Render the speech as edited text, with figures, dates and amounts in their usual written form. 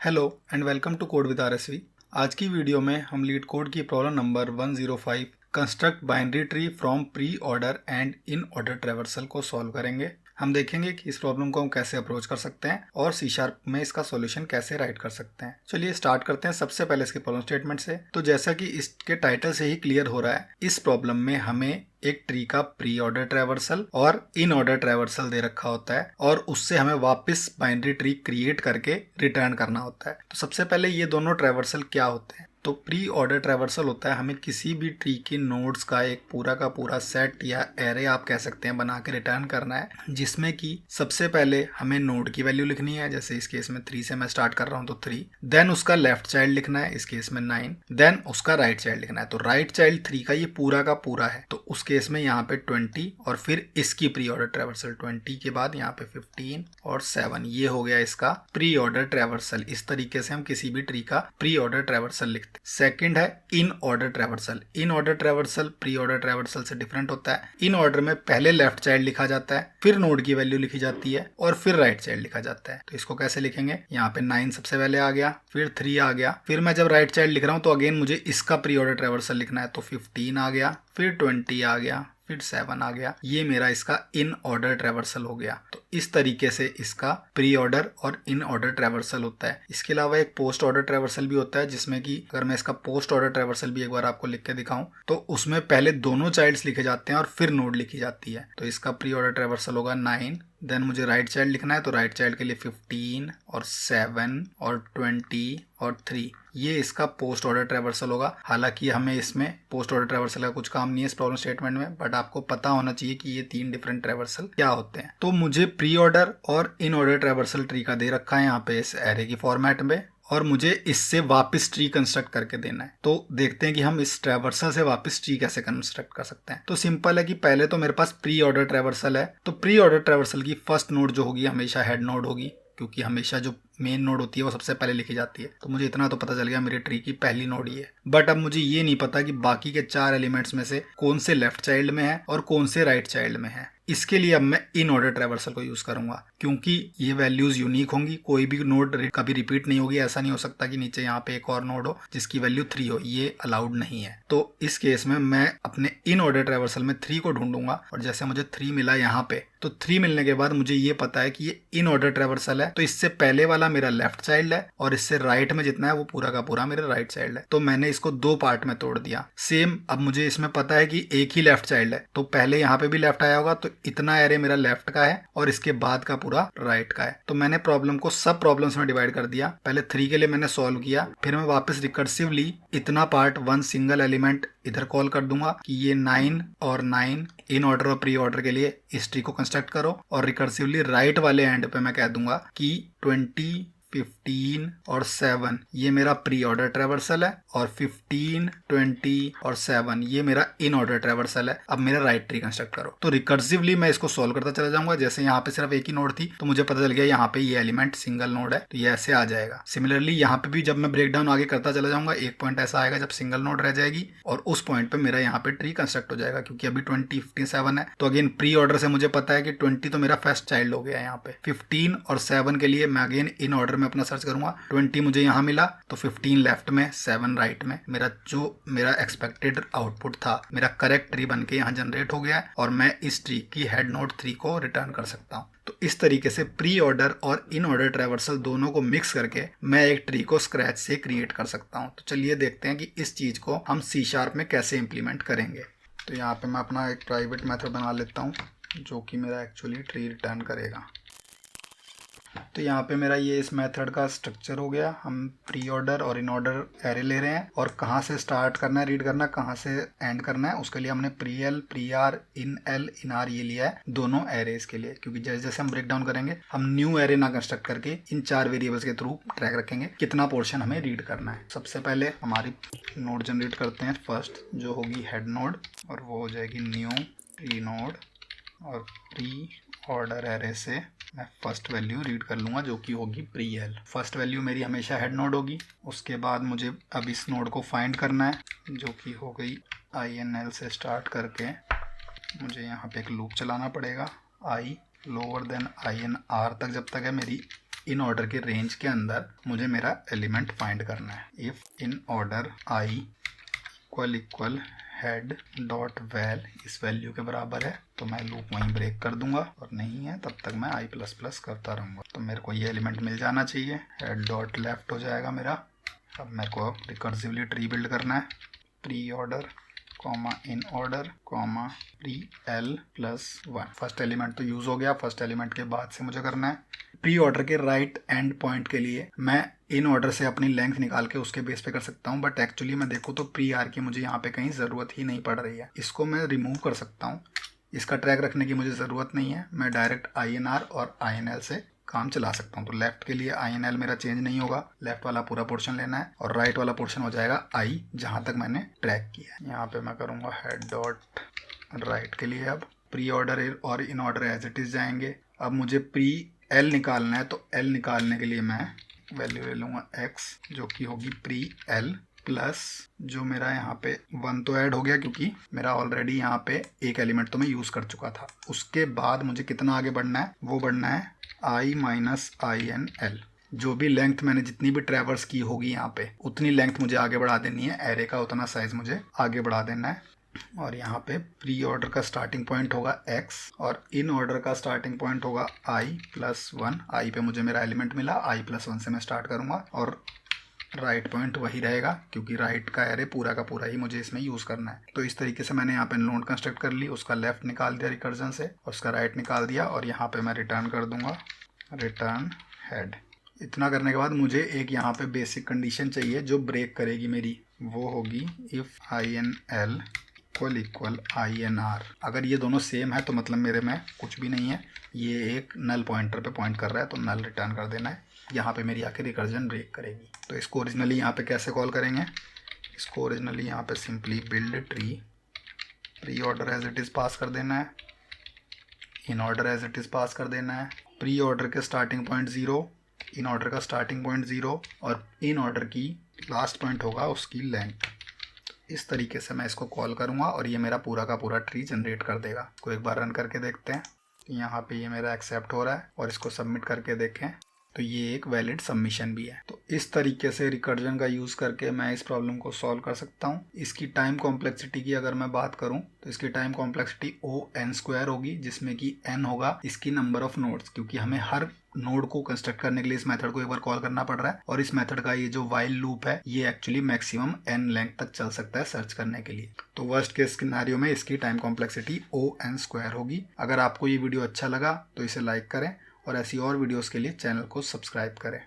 Hello and welcome to code with RSV. आज की video में हम लीड कोड की problem number 105 construct binary tree from preorder and inorder traversal को solve करेंगे। हम देखेंगे कि इस प्रॉब्लम को हम कैसे अप्रोच कर सकते हैं और सी शार्प में इसका सॉल्यूशन कैसे राइट कर सकते हैं। चलिए स्टार्ट करते हैं सबसे पहले इसके प्रॉब्लम स्टेटमेंट से। तो जैसा कि इसके टाइटल से ही क्लियर हो रहा है, इस प्रॉब्लम में हमें एक ट्री का प्री ऑर्डर ट्रैवर्सल और इन ऑर्डर ट्रैवर्सल दे रखा होता है और उससे हमें वापस बाइनरी ट्री क्रिएट करके रिटर्न करना होता है। तो सबसे पहले ये दोनों ट्रैवर्सल क्या होते हैं? तो प्री ऑर्डर ट्रैवर्सल होता है हमें किसी भी ट्री के नोड्स का एक पूरा का पूरा सेट या एरे आप कह सकते हैं बना के रिटर्न करना है, जिसमें कि सबसे पहले हमें नोड की वैल्यू लिखनी है। जैसे इस केस में 3 से मैं स्टार्ट कर रहा हूं तो 3, देन उसका लेफ्ट चाइल्ड लिखना है, इस केस में 9, देन उसका राइट चाइल्ड लिखना है। तो राइट चाइल्ड 3 का ये पूरा का पूरा है, तो उस केस में यहाँ पे 20 और फिर इसकी प्री ऑर्डर ट्रैवर्सल 20 के बाद यहाँ पे 15 और 7, ये हो गया इसका प्री ऑर्डर ट्रैवर्सल। इस तरीके से हम किसी भी ट्री का प्री ऑर्डर ट्रैवर्सल लिखते हैं। सेकंड है in order traversal. In order traversal pre order traversal से डिफरेंट होता है। इन ऑर्डर में पहले लेफ्ट चाइल्ड लिखा जाता है, फिर नोड की वैल्यू लिखी जाती है और फिर राइट चाइल्ड लिखा जाता है। तो इसको कैसे लिखेंगे? यहाँ पे 9 सबसे पहले आ गया, फिर 3 आ गया, फिर मैं जब राइट चाइल्ड लिख रहा हूँ तो अगेन मुझे इसका प्री ऑर्डर ट्रैवर्सल लिखना है। तो 15 आ गया, फिर 20 आ गया, फिर 7 आ गया। ये मेरा इसका इन ऑर्डर ट्रैवर्सल हो गया। तो इस तरीके से इसका प्री ऑर्डर और इन ऑर्डर ट्रैवर्सल होता है। इसके अलावा एक पोस्ट ऑर्डर ट्रैवर्सल भी होता है, जिसमें कि अगर मैं इसका पोस्ट ऑर्डर ट्रैवर्सल भी एक बार आपको लिख के दिखाऊं तो उसमें पहले दोनों चाइल्ड्स लिखे जाते हैं और फिर नोड लिखी जाती है। तो इसका प्री ऑर्डर ट्रैवर्सल होगा 9, देन मुझे राइट चाइल्ड लिखना है, तो राइट चाइल्ड के लिए 15 और 7 और 20 और 3, ये इसका पोस्ट ऑर्डर ट्रैवर्सल होगा। हालांकि हमें इसमें पोस्ट ऑर्डर ट्रैवर्सल का कुछ काम नहीं है इस प्रॉब्लम स्टेटमेंट में, बट आपको पता होना चाहिए कि ये 3 डिफरेंट ट्रैवर्सल क्या होते हैं। तो मुझे प्री ऑर्डर और इन ऑर्डर ट्रैवर्सल ट्री का दे रखा है यहाँ पे इस एरे की फॉर्मेट में, और मुझे इससे वापस ट्री कंस्ट्रक्ट करके देना है। तो देखते हैं कि हम इस ट्रैवर्सल से वापस ट्री कैसे कंस्ट्रक्ट कर सकते हैं। तो सिंपल है कि पहले तो मेरे पास प्री ऑर्डर ट्रैवर्सल है, तो प्री ऑर्डर ट्रैवर्सल की फर्स्ट नोड जो होगी हमेशा हेड नोड होगी, क्योंकि हमेशा जो मेन नोड होती है वो सबसे पहले लिखी जाती है। तो मुझे इतना तो पता चल गया मेरे ट्री की पहली नोड ही है। बट अब मुझे ये नहीं पता कि बाकी के 4 एलिमेंट्स में से कौन से लेफ्ट चाइल्ड में है और कौन से राइट चाइल्ड में है। इसके लिए अब मैं इन ऑर्डर ट्रैवर्सल को यूज करूंगा, क्योंकि ये वैल्यूज यूनिक होंगी। कोई भी नोड कभी रिपीट नहीं होगी। ऐसा नहीं हो सकता कि नीचे यहाँ पे एक और नोड हो जिसकी वैल्यू 3 हो, ये अलाउड नहीं है। तो इस केस में मैं अपने इन ऑर्डर ट्रैवर्सल में 3 को ढूंढूंगा, और जैसे मुझे 3 मिला यहाँ पे, तो 3 मिलने के बाद मुझे ये पता है कि ये इन ऑर्डर ट्रैवर्सल है, तो इससे पहले वाला मेरा लेफ्ट चाइल्ड है और इससे राइट में जितना है वो पूरा का पूरा मेरा राइट चाइल्ड है। तो मैंने इसको 2 पार्ट में तोड़ दिया। सेम अब मुझे इसमें पता है कि एक ही लेफ्ट चाइल्ड है, तो पहले यहाँ पे भी लेफ्ट आया होगा, तो इतना एरे मेरा लेफ्ट का है और इसके बाद का पूरा राइट का है। तो मैंने प्रॉब्लम को सब प्रॉब्लम्स में डिवाइड कर दिया। पहले 3 के लिए मैंने सॉल्व किया, फिर मैं वापस रिकर्सिवली इतना पार्ट 1 सिंगल एलिमेंट इधर कॉल कर दूंगा कि ये 9 और 9 इन ऑर्डर और प्री ऑर्डर के लिए इस ट्री को कंस्ट्रक्ट करो, और रिकर्सिवली राइट वाले एंड पे मैं कह दूंगा कि 20, 15 और 7 ये मेरा प्री ऑर्डर ट्रैवर्सल है, और 15, 20 और 7 ये मेरा इन ऑर्डर ट्रैवर्सल है। अब मेरा राइट ट्री कंस्ट्रक्ट करो। तो रिकर्सिवली मैं इसको सॉल्व करता चला जाऊंगा। जैसे यहाँ पे सिर्फ एक ही नोड थी, तो मुझे पता चल गया यहाँ पे ये एलिमेंट सिंगल नोड है, तो ये ऐसे आ जाएगा। सिमिलरली यहाँ पे भी जब मैं ब्रेक डाउन आगे करता चला जाऊंगा, एक पॉइंट ऐसा आएगा जब सिंगल नोड रह जाएगी, और उस पॉइंट पे मेरा यहाँ पे ट्री कंस्ट्रक्ट हो जाएगा। क्योंकि अभी 20, 15, 7 है, तो अगेन प्री ऑर्डर से मुझे पता है कि 20 तो मेरा फर्स्ट चाइल्ड हो गया यहाँ पे। 15 और 7 के लिए मैं अगेन इन ऑर्डर में अपना सर्च करूंगा। 20 मुझे यहाँ मिला, तो 15 लेफ्ट में, 7 राइट में। मेरा एक्सपेक्टेड आउटपुट था, मेरा करेक्ट ट्री बन के यहाँ जनरेट हो गया है, और मैं इस ट्री की हेड नोड 3 को रिटर्न कर सकता हूँ। तो इस तरीके से प्री ऑर्डर और इन ऑर्डर ट्रैवर्सल दोनों को मिक्स करके मैं एक ट्री को स्क्रैच से क्रिएट कर सकता हूँ। तो चलिए देखते हैं कि इस चीज को हम सी शार्प में कैसे इंप्लीमेंट करेंगे। तो यहाँ पे मैं अपना एक प्राइवेट मेथड बना लेता हूँ जो कि मेरा एक्चुअली ट्री रिटर्न करेगा। तो यहाँ पे मेरा ये इस मेथड का स्ट्रक्चर हो गया। हम प्री ऑर्डर और इन ऑर्डर एरे ले रहे हैं, और कहाँ से स्टार्ट करना है रीड करना, कहाँ से एंड करना है, उसके लिए हमने pre L, pre R, in L, in are ये लिया है दोनों एरेज के लिए। क्योंकि जैसे जैसे हम ब्रेक डाउन करेंगे, हम न्यू एरे ना कंस्ट्रक्ट करके इन 4 वेरिएबल्स के थ्रू ट्रैक रखेंगे कितना पोर्शन हमें रीड करना है। सबसे पहले हमारी नोड जनरेट करते हैं फर्स्ट, जो होगी हेड नोड, और वो हो जाएगी न्यू प्री नोड, और प्री ऑर्डर एरे से मैं फर्स्ट वैल्यू रीड कर लूँगा जो कि होगी प्री एल। फर्स्ट वैल्यू मेरी हमेशा हेड नोड होगी। उसके बाद मुझे अब इस नोड को फाइंड करना है, जो कि हो गई आई एन एल से स्टार्ट करके मुझे यहाँ पे एक लूप चलाना पड़ेगा, I lower then I N R तक, जब तक है मेरी इन ऑर्डर के रेंज के अंदर मुझे मेरा एलिमेंट फाइंड करना है। If inorder I equal head dot val इस वैल्यू के बराबर है तो मैं लूप वहीं ब्रेक कर दूंगा, और नहीं है तब तक मैं आई प्लस प्लस करता रहूंगा। तो मेरे को ये एलिमेंट मिल जाना चाहिए, हेड डॉट लेफ्ट हो जाएगा मेरा। अब मेरे को रिकर्सिवली ट्री बिल्ड करना है, pre order comma in order comma pre L plus 1। First element तो यूज हो गया। फर्स्ट एलिमेंट के बाद से मुझे करना है प्री ऑर्डर के राइट एंड पॉइंट के लिए मैं इन ऑर्डर से अपनी लेंथ निकाल के उसके बेस पे कर सकता हूँ, बट एक्चुअली मैं देखूँ तो प्री आर की मुझे यहाँ पे कहीं ज़रूरत ही नहीं पड़ रही है। इसको मैं रिमूव कर सकता हूँ, इसका ट्रैक रखने की मुझे ज़रूरत नहीं है। मैं डायरेक्ट INR और INL से काम चला सकता हूँ। तो लेफ्ट के लिए INL मेरा चेंज नहीं होगा, लेफ्ट वाला पूरा पोर्शन लेना है, और राइट वाला पोर्शन हो जाएगा आई जहाँ तक मैंने ट्रैक किया है। यहाँ पे मैं करूँगा हेड डॉट राइट के लिए। अब प्री ऑर्डर और in order as it is जाएंगे। अब मुझे प्री एल निकालना है, तो एल निकालने के लिए मैं वैल्यू ले लूँगा x जो कि होगी प्री एल प्लस जो मेरा यहाँ पे 1 तो ऐड हो गया क्योंकि मेरा ऑलरेडी यहाँ पे एक एलिमेंट तो मैं यूज़ कर चुका था। उसके बाद मुझे कितना आगे बढ़ना है, वो बढ़ना है i माइनस INL। जो भी लेंथ मैंने जितनी भी ट्रैवर्स की होगी यहाँ पे उतनी लेंथ मुझे आगे बढ़ा देनी है, एरे का उतना साइज मुझे आगे बढ़ा देना है। और यहाँ पे प्री ऑर्डर का स्टार्टिंग पॉइंट होगा x और इन ऑर्डर का स्टार्टिंग पॉइंट होगा i प्लस 1। आई पे मुझे मेरा एलिमेंट मिला, i प्लस 1 से मैं स्टार्ट करूँगा, और राइट पॉइंट वही रहेगा क्योंकि राइट का एरे पूरा का पूरा ही मुझे इसमें यूज़ करना है। तो इस तरीके से मैंने यहाँ पे नोड कंस्ट्रक्ट कर ली, उसका लेफ्ट निकाल दिया रिकर्जन से और उसका राइट निकाल दिया, और यहाँ पे मैं रिटर्न कर दूंगा रिटर्न हेड। इतना करने के बाद मुझे एक यहाँ पे बेसिक कंडीशन चाहिए जो ब्रेक करेगी मेरी, वो होगी इफ़ INL इक्वल INR। अगर ये दोनों सेम है तो मतलब मेरे में कुछ भी नहीं है, ये एक नल पॉइंटर पे पॉइंट कर रहा है तो नल रिटर्न कर देना है। यहाँ पे मेरी आके रिकर्जन ब्रेक करेगी। तो इसको ओरिजिनली यहाँ पे कैसे कॉल करेंगे, इसको ओरिजिनली यहाँ पे simply build tree, pre order as it is pass कर देना है, in order as it is pass कर देना है, प्री ऑर्डर के स्टार्टिंग पॉइंट 0, इन ऑर्डर का स्टार्टिंग पॉइंट 0 और इन ऑर्डर की लास्ट पॉइंट होगा उसकी लेंथ। इस तरीके से मैं इसको कॉल करूँगा और ये मेरा पूरा का पूरा ट्री जनरेट कर देगा। को एक बार रन करके देखते हैं। यहाँ पे ये मेरा एक्सेप्ट हो रहा है और इसको सबमिट करके देखें तो ये एक वैलिड सबमिशन भी है। तो इस तरीके से रिकर्जन का यूज़ करके मैं इस प्रॉब्लम को सॉल्व कर सकता हूँ। इसकी टाइम कॉम्प्लेक्सिटी की अगर मैं बात करूँ तो इसकी टाइम कॉम्प्लेक्सिटी O(n)² होगी, जिसमें कि n होगा इसकी नंबर ऑफ नोड्स, क्योंकि हमें हर नोड को कंस्ट्रक्ट करने के लिए इस मेथड को एक बार कॉल करना पड़ रहा है। और इस मेथड का ये जो वाइल लूप है ये एक्चुअली मैक्सिमम n लेंथ तक चल सकता है सर्च करने के लिए। तो वर्स्ट केस सिनेरियो में इसकी टाइम कॉम्प्लेक्सिटी O(n)² होगी। अगर आपको ये वीडियो अच्छा लगा तो इसे लाइक करें और ऐसी और वीडियोस के लिए चैनल को सब्सक्राइब करें।